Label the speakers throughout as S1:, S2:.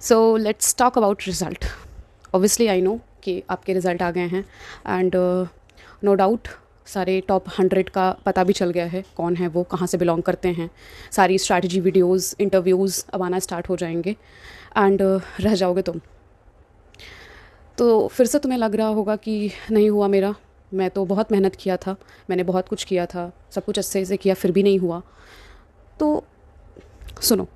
S1: So let's talk about result. Obviously I know कि आपके result आ गए हैं एंड नो डाउट सारे टॉप 100 का पता भी चल गया है, कौन है वो, कहाँ से बिलोंग करते हैं। सारी स्ट्रैटेजी वीडियोस, इंटरव्यूज़ अब आना स्टार्ट हो जाएंगे एंड रह जाओगे तुम। तो फिर से तुम्हें लग रहा होगा कि नहीं हुआ मेरा, मैं तो बहुत मेहनत किया था, मैंने बहुत कुछ किया था, सब कुछ अच्छे से किया, फिर भी नहीं हुआ। तो सुनो,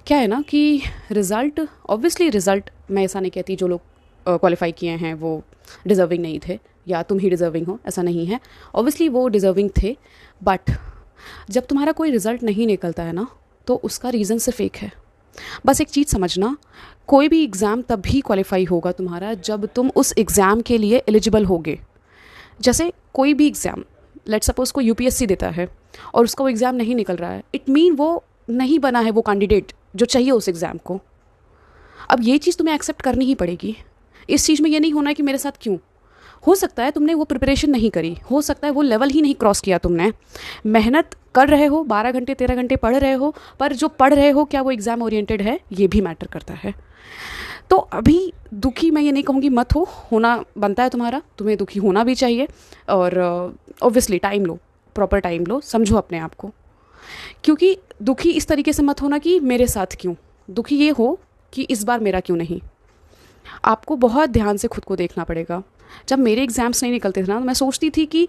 S1: क्या है ना कि रिज़ल्ट, ऑब्वियसली रिज़ल्ट, मैं ऐसा नहीं कहती जो लोग क्वालिफाई किए हैं वो डिज़र्विंग नहीं थे या तुम ही डिज़र्विंग हो, ऐसा नहीं है। ऑब्वियसली वो डिज़र्विंग थे, बट जब तुम्हारा कोई रिज़ल्ट नहीं निकलता है ना, तो उसका रीज़न सिर्फ एक है। बस एक चीज़ समझना, कोई भी एग्ज़ाम तभी क्वालिफाई होगा तुम्हारा जब तुम उस एग्ज़ाम के लिए एलिजिबल होगे। जैसे कोई भी एग्ज़ाम, लेट्स सपोज कोई यूपीएससी देता है और उसका वो एग्ज़ाम नहीं निकल रहा है, इट मीन वो नहीं बना है वो कैंडिडेट जो चाहिए उस एग्ज़ाम को। अब ये चीज़ तुम्हें एक्सेप्ट करनी ही पड़ेगी। इस चीज़ में ये नहीं होना है कि मेरे साथ क्यों। हो सकता है तुमने वो प्रिपरेशन नहीं करी, हो सकता है वो लेवल ही नहीं क्रॉस किया तुमने। मेहनत कर रहे हो, 12 घंटे 13 घंटे पढ़ रहे हो, पर जो पढ़ रहे हो क्या वो एग्ज़ाम ओरिएंटेड है, ये भी मैटर करता है। तो अभी दुखी मैं ये नहीं कहूँगी मत हो, होना बनता है तुम्हारा, तुम्हें दुखी होना भी चाहिए। और ऑब्वियसली टाइम लो, प्रॉपर टाइम लो, समझो अपने आप को। क्योंकि दुखी इस तरीके से मत होना कि मेरे साथ क्यों, दुखी ये हो कि इस बार मेरा क्यों नहीं। आपको बहुत ध्यान से खुद को देखना पड़ेगा। जब मेरे एग्ज़ाम्स नहीं निकलते थे ना, तो मैं सोचती थी कि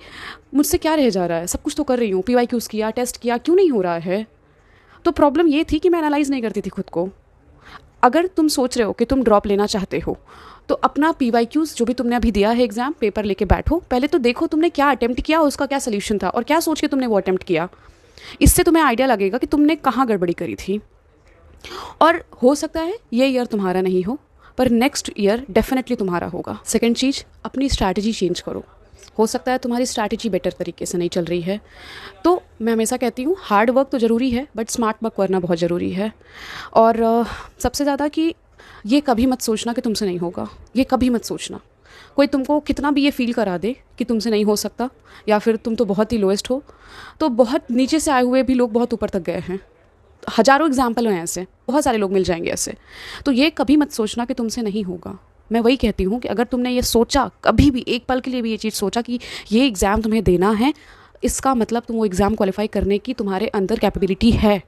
S1: मुझसे क्या रह जा रहा है, सब कुछ तो कर रही हूँ, PYQs किया, टेस्ट किया, क्यों नहीं हो रहा है। तो प्रॉब्लम ये थी कि मैं एनालाइज़ नहीं करती थी खुद को। अगर तुम सोच रहे हो कि तुम ड्रॉप लेना चाहते हो, तो अपना PYQs जो भी तुमने अभी दिया है एग्ज़ाम, पेपर लेके बैठो, पहले तो देखो तुमने क्या अटेम्प्ट किया, उसका क्या सोल्यूशन था और क्या सोच के तुमने वो अटेम्प्ट किया। इससे तुम्हें आइडिया लगेगा कि तुमने कहाँ गड़बड़ी करी थी। और हो सकता है ये ईयर तुम्हारा नहीं हो, पर नेक्स्ट ईयर डेफिनेटली तुम्हारा होगा। सेकंड चीज़, अपनी स्ट्रैटेजी चेंज करो। हो सकता है तुम्हारी स्ट्रैटेजी बेटर तरीके से नहीं चल रही है, तो मैं हमेशा कहती हूँ हार्ड वर्क तो ज़रूरी है, बट स्मार्ट वर्क करना बहुत ज़रूरी है। और सबसे ज़्यादा कि ये कभी मत सोचना कि तुमसे नहीं होगा, ये कभी मत सोचना। कोई तुमको कितना भी ये फील करा दे कि तुमसे नहीं हो सकता या फिर तुम तो बहुत ही लोएस्ट हो, तो बहुत नीचे से आए हुए भी लोग बहुत ऊपर तक गए हैं। हज़ारों एग्जाम्पल हैं ऐसे, बहुत सारे लोग मिल जाएंगे ऐसे। तो ये कभी मत सोचना कि तुमसे नहीं होगा। मैं वही कहती हूँ कि अगर तुमने ये सोचा, कभी भी एक पल के लिए भी ये चीज़ सोचा कि ये एग्ज़ाम तुम्हें देना है, इसका मतलब तुम वो एग्ज़ाम क्वालिफाई करने की तुम्हारे अंदर कैपेबिलिटी है।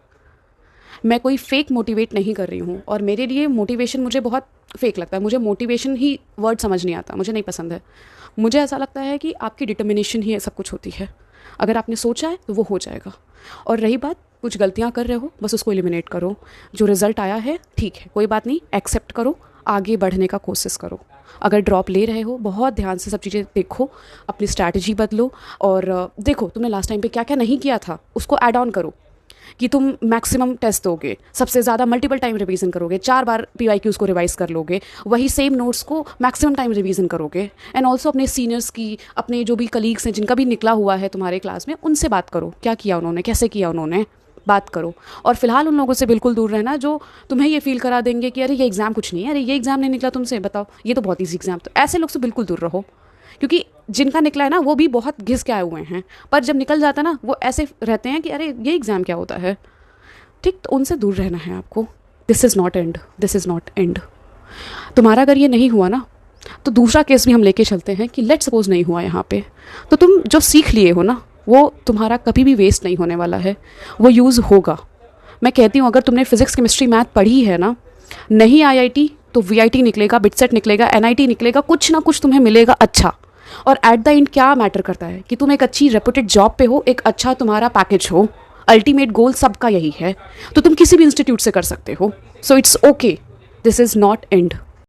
S1: मैं कोई फेक मोटिवेट नहीं कर रही हूँ, और मेरे लिए मोटिवेशन मुझे बहुत फेक लगता है। मुझे मोटिवेशन ही वर्ड समझ नहीं आता, मुझे नहीं पसंद है। मुझे ऐसा लगता है कि आपकी डिटर्मिनेशन ही सब कुछ होती है। अगर आपने सोचा है तो वो हो जाएगा। और रही बात, कुछ गलतियाँ कर रहे हो, बस उसको एलिमिनेट करो। जो रिज़ल्ट आया है ठीक है, कोई बात नहीं, एक्सेप्ट करो, आगे बढ़ने का कोशिश करो। अगर ड्रॉप ले रहे हो, बहुत ध्यान से सब चीज़ें देखो, अपनी स्ट्रैटेजी बदलो और देखो तुमने लास्ट टाइम पे क्या क्या नहीं किया था, उसको ऐड ऑन करो कि तुम मैक्सिमम टेस्ट दोगे, सबसे ज़्यादा मल्टीपल टाइम रिवीजन करोगे, 4 बार PYQs को रिवाइज कर लोगे, वही सेम नोट्स को मैक्सिमम टाइम रिवीजन करोगे। एंड ऑल्सो अपने सीनियर्स की, अपने जो भी कलीग्स हैं जिनका भी निकला हुआ है तुम्हारे क्लास में, उनसे बात करो, क्या किया उन्होंने, कैसे किया उन्होंने, बात करो। और फिलहाल उन लोगों से बिल्कुल दूर रहना जो तुम्हें ये फील करा देंगे कि अरे ये एग्ज़ाम कुछ नहीं है, अरे ये एग्ज़ाम नहीं निकला तुमसे, बताओ ये तो बहुत ईजी एग्ज़ाम। तो ऐसे लोग से बिल्कुल दूर रहो, क्योंकि जिनका निकला है ना वो भी बहुत घिस के आए हुए हैं, पर जब निकल जाता है ना वो ऐसे रहते हैं कि अरे ये एग्ज़ाम क्या होता है। ठीक, तो उनसे दूर रहना है आपको। This is not and, this is not and. तुम्हारा अगर ये नहीं हुआ ना, तो दूसरा केस भी हम लेके चलते हैं कि लेट सपोज नहीं हुआ यहाँ पे, तो तुम जो सीख लिए हो ना, वो तुम्हारा कभी भी वेस्ट नहीं होने वाला है, वो यूज़ होगा। मैं कहती हूँ अगर तुमने फिजिक्स, केमिस्ट्री, मैथ पढ़ी है ना, नहीं IIT तो VIT निकलेगा, बिटसेट निकलेगा, NIT निकलेगा, कुछ ना कुछ तुम्हें मिलेगा अच्छा। और एट द एंड क्या मैटर करता है कि तुम एक अच्छी रेपुटेड जॉब पे हो, एक अच्छा तुम्हारा पैकेज हो। अल्टीमेट गोल सबका यही है, तो तुम किसी भी इंस्टीट्यूट से कर सकते हो। So it's okay, this is not and.